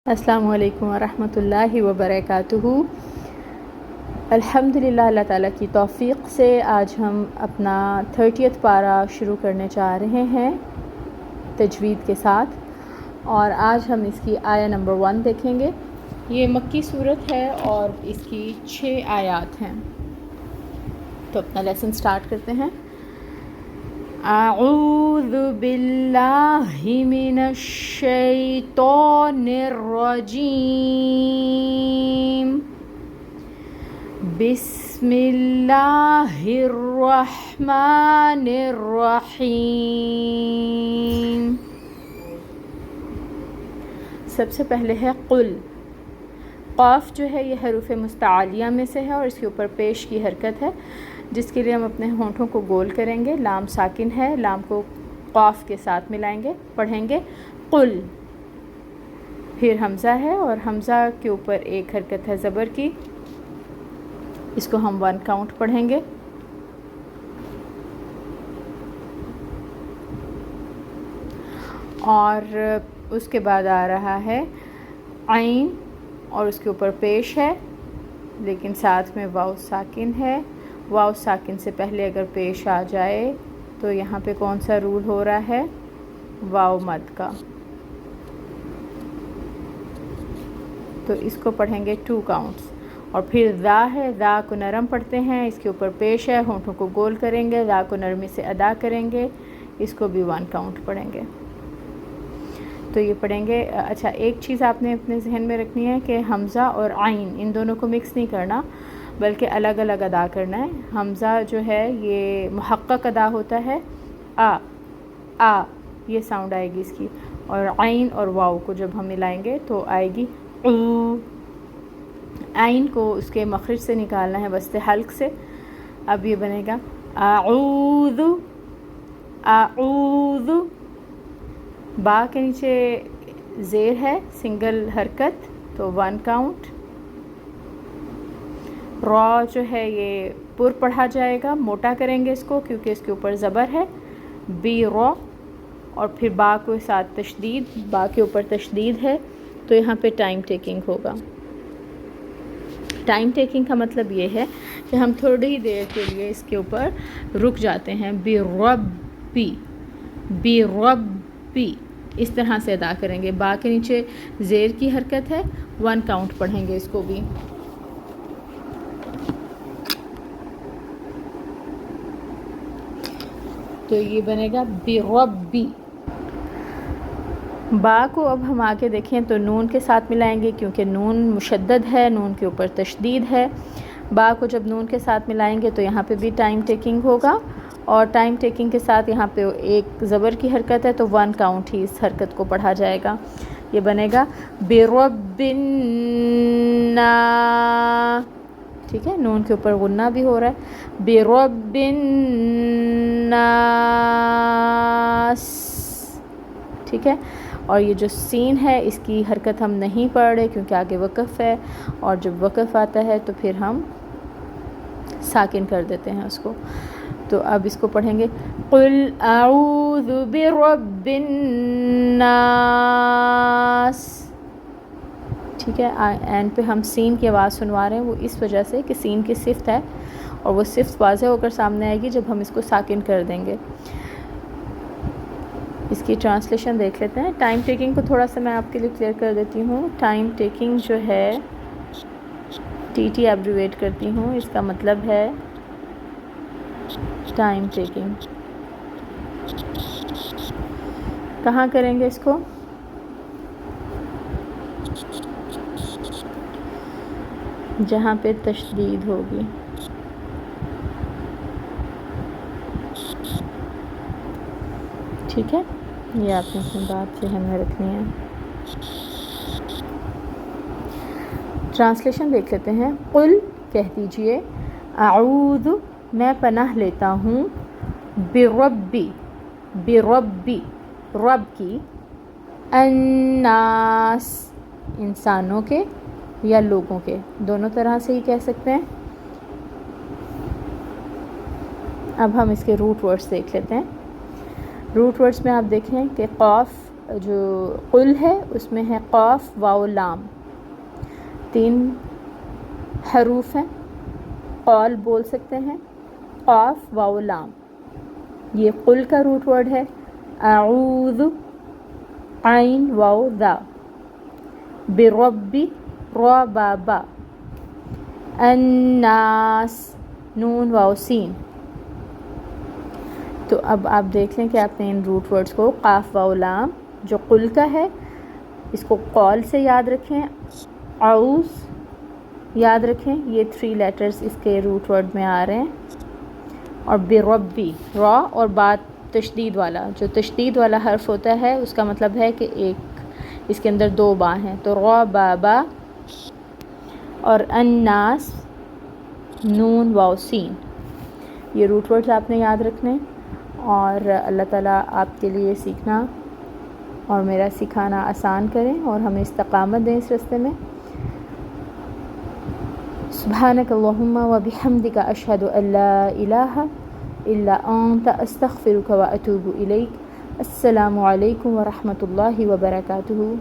السلام علیکم ورحمۃ اللہ وبرکاتہ۔ الحمدللہ، اللہ تعالیٰ کی توفیق سے آج ہم اپنا 30th پارہ شروع کرنے چاہ رہے ہیں تجوید کے ساتھ، اور آج ہم اس کی آیہ نمبر 1 دیکھیں گے۔ یہ مکی صورت ہے اور اس کی 6 آیات ہیں۔ تو اپنا لیسن سٹارٹ کرتے ہیں۔ اعوذ باللہ من الشیطان الرجیم، بسم اللہ الرحمن الرحیم۔ سب سے پہلے ہے قل۔ قاف جو ہے یہ حروف مستعلیہ میں سے ہے اور اس کے اوپر پیش کی حرکت ہے، جس کے لیے ہم اپنے ہونٹوں کو گول کریں گے۔ لام ساکن ہے، لام کو قاف کے ساتھ ملائیں گے، پڑھیں گے قل۔ پھر حمزہ ہے اور حمزہ کے اوپر ایک حرکت ہے زبر کی، اس کو ہم 1 کاؤنٹ پڑھیں گے۔ اور اس کے بعد آ رہا ہے عین اور اس کے اوپر پیش ہے، لیکن ساتھ میں واو ساکن ہے۔ واو ساکن سے پہلے اگر پیش آ جائے تو یہاں پہ کون سا رول ہو رہا ہے؟ واو مد کا۔ تو اس کو پڑھیں گے 2 کاؤنٹس۔ اور پھر ذا ہے، ذا کو نرم پڑھتے ہیں، اس کے اوپر پیش ہے، ہونٹوں کو گول کریں گے، ذا کو نرمی سے ادا کریں گے، اس کو بھی 1 کاؤنٹ پڑھیں گے۔ تو یہ پڑھیں گے۔ اچھا، ایک چیز آپ نے اپنے ذہن میں رکھنی ہے کہ حمزہ اور عین ان دونوں کو مکس نہیں کرنا، بلکہ الگ الگ ادا کرنا ہے۔ حمزہ جو ہے یہ محقق ادا ہوتا ہے، آ یہ ساؤنڈ آئے گی اس کی، اور عین اور واو کو جب ہم ملائیں گے تو آئے گی او۔ عین کو اس کے مخرج سے نکالنا ہے، وسط حلق سے۔ اب یہ بنے گا اعوذ، اعوذ۔ با کے نیچے زیر ہے، سنگل حرکت، تو 1 کاؤنٹ۔ را جو ہے یہ پر پڑھا جائے گا، موٹا کریں گے اس کو کیونکہ اس کے اوپر زبر ہے، بی را۔ اور پھر با کو ساتھ تشدید، با کے اوپر تشدید ہے، تو یہاں پہ ٹائم ٹیکنگ ہوگا۔ ٹائم ٹیکنگ کا مطلب یہ ہے کہ ہم تھوڑی ہی دیر کے لیے اس کے اوپر رک جاتے ہیں۔ بی ربی، بی ربی، اس طرح سے ادا کریں گے۔ با کے نیچے زیر کی حرکت ہے، 1 کاؤنٹ پڑھیں گے اس کو بھی۔ تو یہ بنے گا بی ربی۔ با کو اب ہم آگے دیکھیں تو نون کے ساتھ ملائیں گے، کیونکہ نون مشدد ہے، نون کے اوپر تشدید ہے۔ با کو جب نون کے ساتھ ملائیں گے تو یہاں پہ بھی ٹائم ٹیکنگ ہوگا، اور ٹائم ٹیکنگ کے ساتھ یہاں پہ ایک زبر کی حرکت ہے، تو 1 کاؤنٹ ہی اس حرکت کو پڑھا جائے گا۔ یہ بنے گا برب الناس، ٹھیک ہے، نون کے اوپر غنہ بھی ہو رہا ہے، برب الناس، ٹھیک ہے۔ اور یہ جو سین ہے اس کی حرکت ہم نہیں پڑھ رہے کیونکہ آگے وقف ہے، اور جب وقف آتا ہے تو پھر ہم ساکن کر دیتے ہیں اس کو۔ تو اب اس کو پڑھیں گے قل اعوذ برب الناس، ٹھیک ہے۔ اینڈ پہ ہم سین کی آواز سنوا رہے ہیں، وہ اس وجہ سے کہ سین کی صفت ہے، اور وہ صفت واضح ہو کر سامنے آئے گی جب ہم اس کو ساکن کر دیں گے۔ اس کی ٹرانسلیشن دیکھ لیتے ہیں۔ ٹائم ٹیکنگ کو تھوڑا سا میں آپ کے لیے کلیئر کر دیتی ہوں۔ ٹائم ٹیکنگ جو ہے ٹی ایبریویٹ کرتی ہوں، اس کا مطلب ہے ٹائم ٹیکنگ۔ کہاں کریں گے اس کو؟ جہاں پہ تشدید ہوگی، ٹھیک ہے۔ یہ آپ نے اپنی بات ذہن میں رکھنی ہے۔ ٹرانسلیشن دیکھ لیتے ہیں۔ قل کہہ دیجئے، اعوذ میں پناہ لیتا ہوں، بربی، بربی رب کی، الناس انسانوں کے یا لوگوں کے، دونوں طرح سے ہی کہہ سکتے ہیں۔ اب ہم اس کے روٹ ورڈز دیکھ لیتے ہیں۔ روٹ ورڈز میں آپ دیکھیں کہ قاف جو قل ہے اس میں ہے قاف واو لام، 3 حروف ہیں، قول بول سکتے ہیں، قاف واو لام، یہ قل کا روٹ ورڈ ہے۔ اعوذ عین واو ذا، بربی را با با، الناس نون واو سین۔ تو اب آپ دیکھ لیں کہ آپ نے ان روٹ ورڈز کو قاف واو لام جو قل کا ہے اس کو قول سے یاد رکھیں، اعوذ یاد رکھیں، یہ 3 لیٹرز اس کے روٹ ورڈ میں آ رہے ہیں، اور بربی را اور بات تشدید والا، جو تشدید والا حرف ہوتا ہے اس کا مطلب ہے کہ ایک اس کے اندر 2 با ہیں، تو را با با، اور الناس نون واو سین، یہ روٹ ورڈز آپ نے یاد رکھنے، اور اللہ تعالیٰ آپ کے لیے سیکھنا اور میرا سکھانا آسان کریں اور ہمیں استقامت دیں اس راستے میں۔ سبحانک اللہم و بحمدک اشہد ان لا الہ الا انت استغفرک و اتوب الیک۔ السلام علیکم ورحمۃ اللہ وبرکاتہ۔